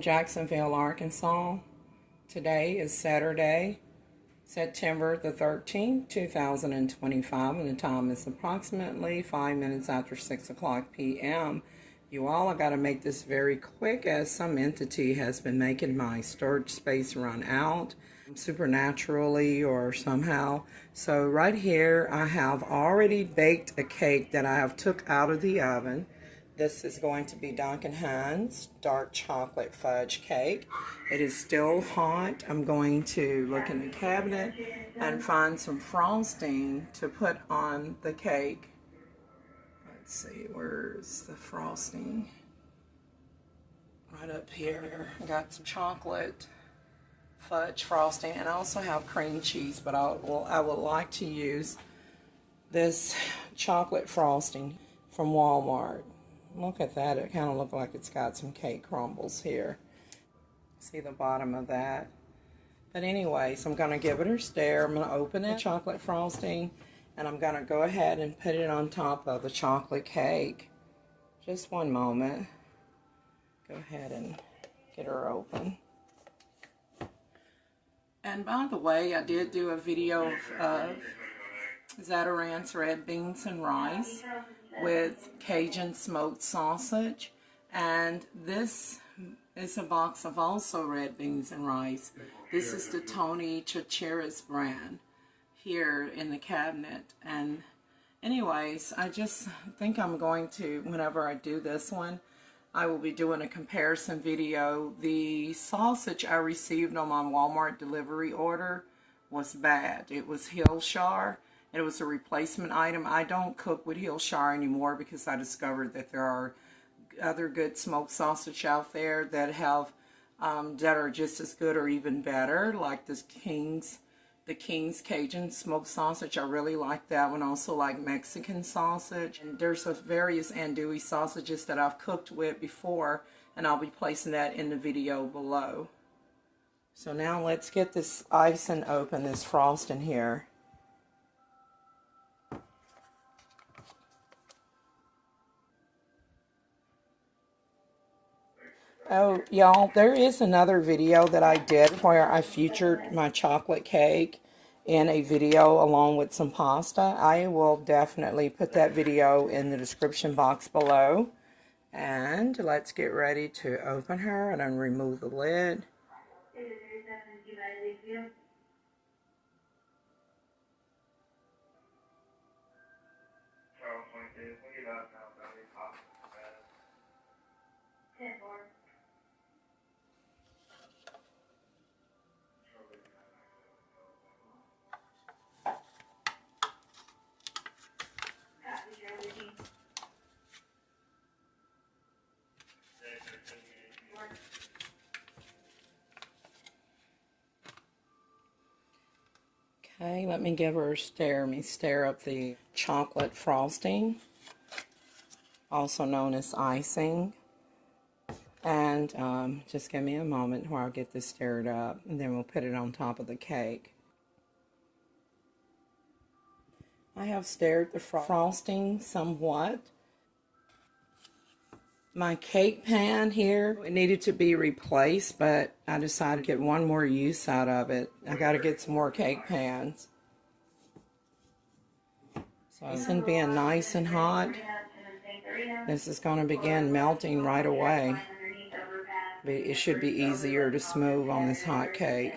from Jacksonville, Arkansas. Today is Saturday, September the 13th, 2025, and the time is approximately 5 minutes after 6 o'clock p.m. You all, I got to make this very quick as some entity has been making my storage space run out supernaturally or somehow. So right here I have already baked a cake that I have took out of the oven. This is going to be DUNCAN HINES dark chocolate fudge cake. It is still hot. I'm going to look in the cabinet and find some frosting to put on the cake. Let's see, where's the frosting? Right up here. I got some chocolate fudge frosting, and I also have cream cheese, but I would like to use this chocolate frosting from Walmart. Look at that, it kind of looks like it's got some cake crumbles here. See the bottom of that? But anyways, I'm going to give it a stir. I'm going to open the chocolate frosting, and I'm going to go ahead and put it on top of the chocolate cake. Just one moment. Go ahead and get her open. And by the way, I did do a video of Zatarain's red beans and rice with Cajun smoked sausage, and this is a box of also red beans and rice. This is the Tony Chacheras brand here in the cabinet. And anyways, I just think I'm going to, whenever I do this one, I will be doing a comparison video. The sausage I received on my Walmart delivery order was bad. It was Hillshire. It was a replacement item. I don't cook with Hillshire anymore because I discovered that there are other good smoked sausage out there that have that are just as good or even better, like the King's Cajun smoked sausage. I really like that one. I also like Mexican sausage. And there's various andouille sausages that I've cooked with before, and I'll be placing that in the video below. So now let's get this icing open, this frosting here. Oh, y'all, there is another video that I did where I featured my chocolate cake in a video along with some pasta. I will definitely put that video in the description box below. And let's get ready to open her and then remove the lid. Okay, let me give her a stir. Let me stir up the chocolate frosting, also known as icing. And just give me a moment where I'll get this stirred up, and then we'll put it on top of the cake. I have stirred the frosting somewhat. My cake pan here, it needed to be replaced, but I decided to get one more use out of it. I got to get some more cake pans. So it's going to be nice and hot. This is going to begin melting right away. It should be easier to smooth on this hot cake.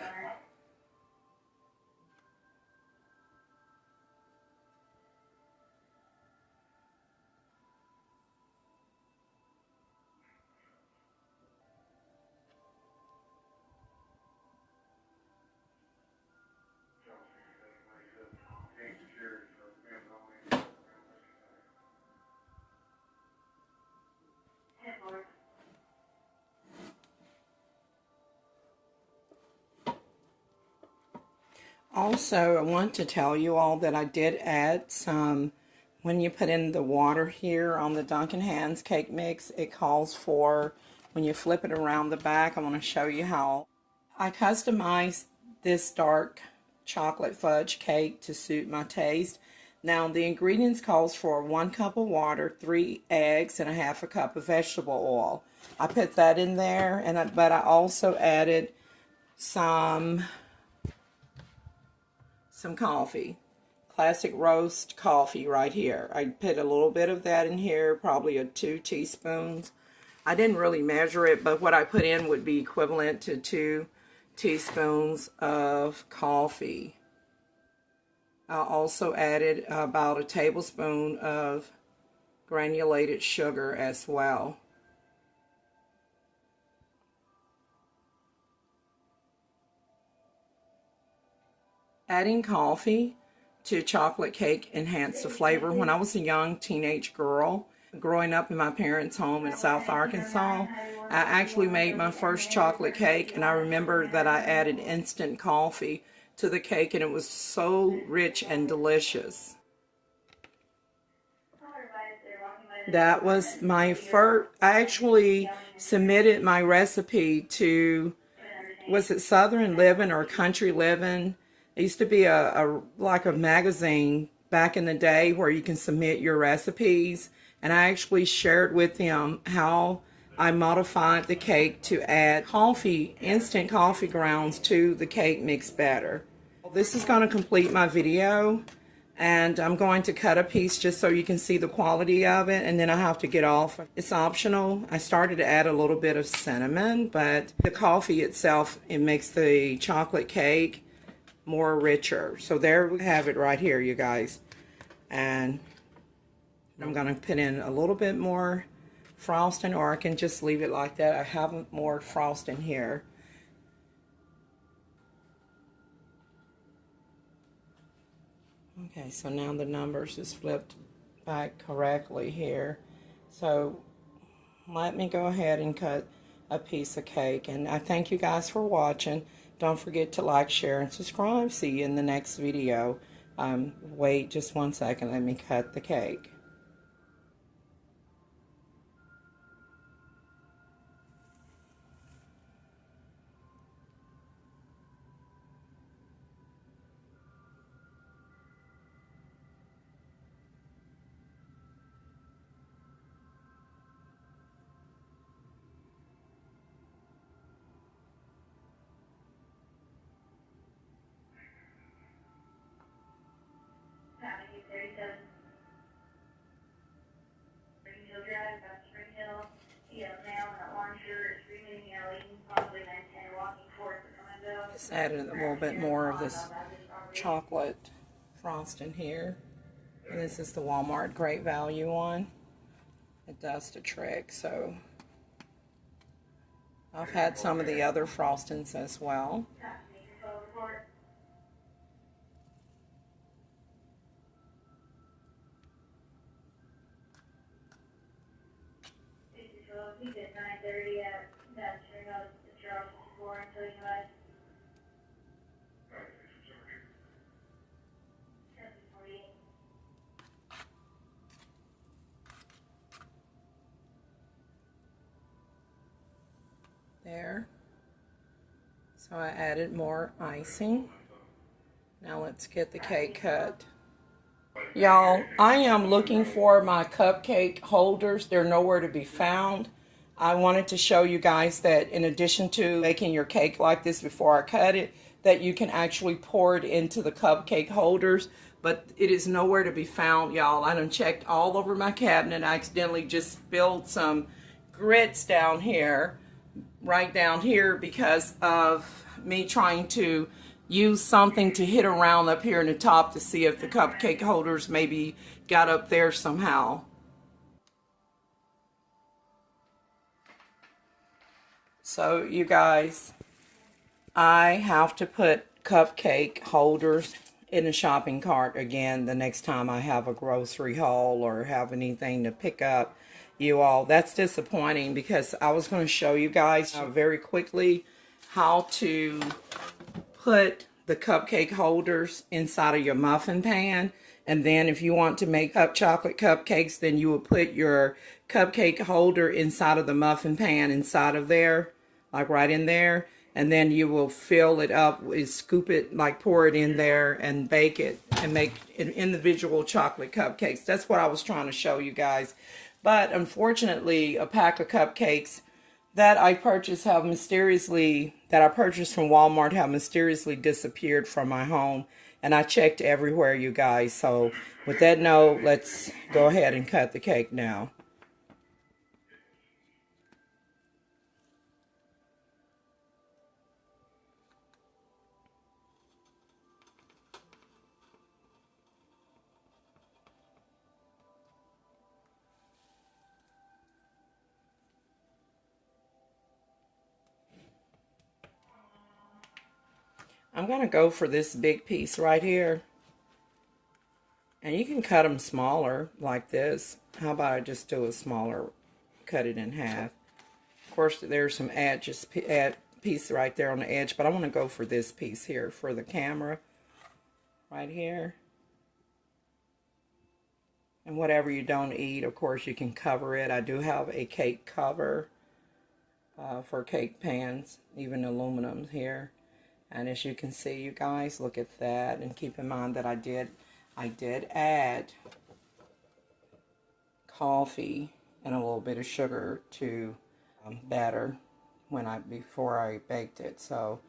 Also, I want to tell you all that I did add some, when you put in the water here on the DUNCAN HINES cake mix, it calls for, when you flip it around the back, I want to show you how I customized this dark chocolate fudge cake to suit my taste. Now, the ingredients calls for 1 cup of water, 3 eggs, and a half a cup of vegetable oil. I put that in there, and but I also added some coffee, classic roast coffee right here. I put a little bit of that in here, probably 2 teaspoons. I didn't really measure it, but what I put in would be equivalent to 2 teaspoons of coffee. I also added about a tablespoon of granulated sugar as well. Adding coffee to chocolate cake enhanced the flavor. When I was a young teenage girl, growing up in my parents' home in South Arkansas, I actually made my first chocolate cake, and I remember that I added instant coffee to the cake, and it was so rich and delicious. That was my first. I actually submitted my recipe to, was it Southern Living or Country Living? It used to be like a magazine back in the day where you can submit your recipes, and I actually shared with them how I modified the cake to add coffee, instant coffee grounds to the cake mix batter. This is going to complete my video, and I'm going to cut a piece just so you can see the quality of it, and then I have to get off. It's optional. I started to add a little bit of cinnamon, but the coffee itself, it makes the chocolate cake more richer. So there we have it right here, you guys. And I'm going to put in a little bit more frosting, or I can just leave it like that. I have more frosting here. Okay, so now the numbers is flipped back correctly here. So let me go ahead and cut a piece of cake. And I thank you guys for watching. Don't forget to like, share, and subscribe. See you in the next video. Wait just 1 second. Let me cut the cake. Just added a little bit more of this chocolate frosting here. And this is the Walmart Great Value one. It does the trick. So I've had some of the other frostings as well. There. So I added more icing. Now let's get the cake cut. Y'all, I am looking for my cupcake holders. They're nowhere to be found. I wanted to show you guys that in addition to making your cake like this before I cut it, that you can actually pour it into the cupcake holders, but it is nowhere to be found, y'all. I done checked all over my cabinet. I accidentally just spilled some grits down here, right down here, because of me trying to use something to hit around up here in the top to see if the cupcake holders maybe got up there somehow. So you guys, I have to put cupcake holders in a shopping cart again the next time I have a grocery haul or have anything to pick up. You all, that's disappointing, because I was going to show you guys very quickly how to put the cupcake holders inside of your muffin pan, and then if you want to make chocolate cupcakes, then you will put your cupcake holder inside of the muffin pan, inside of there, like right in there, and then you will fill it up, scoop it, like pour it in there and bake it and make individual chocolate cupcakes. That's what I was trying to show you guys. But unfortunately, a pack of cupcakes that I purchased from Walmart have mysteriously disappeared from my home, and I checked everywhere, you guys. So with that note, let's go ahead and cut the cake now. I'm going to go for this big piece right here. And you can cut them smaller like this. How about I just do a smaller, cut it in half. Of course, there's some add piece right there on the edge, but I want to go for this piece here for the camera right here. And whatever you don't eat, of course, you can cover it. I do have a cake cover for cake pans, even aluminum here. And as you can see, you guys, look at that. And keep in mind that I did add coffee and a little bit of sugar to batter before I baked it. So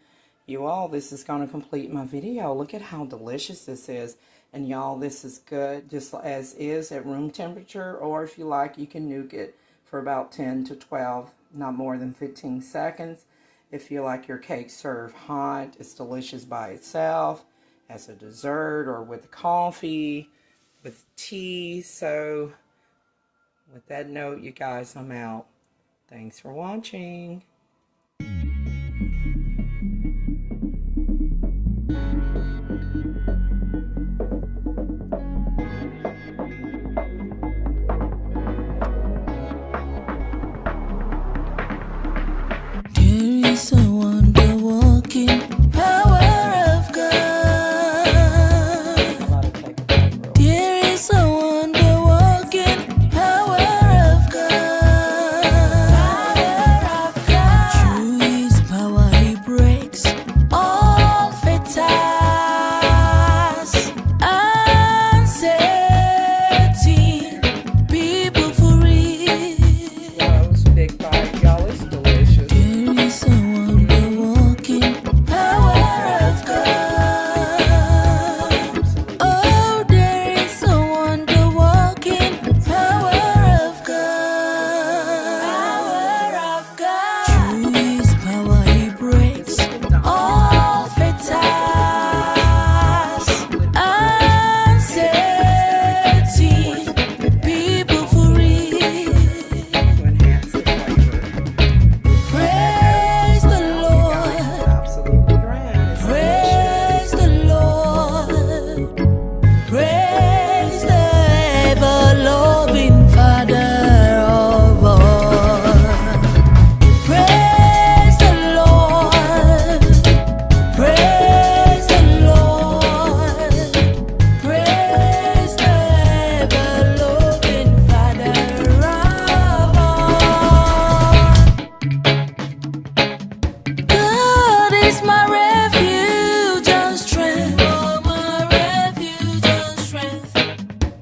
you all, this is going to complete my video. Look at how delicious this is. And y'all, this is good just as is at room temperature, or if you like, you can nuke it for about 10 to 12, not more than 15 seconds. If you like your cake served hot, it's delicious by itself, as a dessert, or with coffee, with tea. So with that note, you guys, I'm out. Thanks for watching.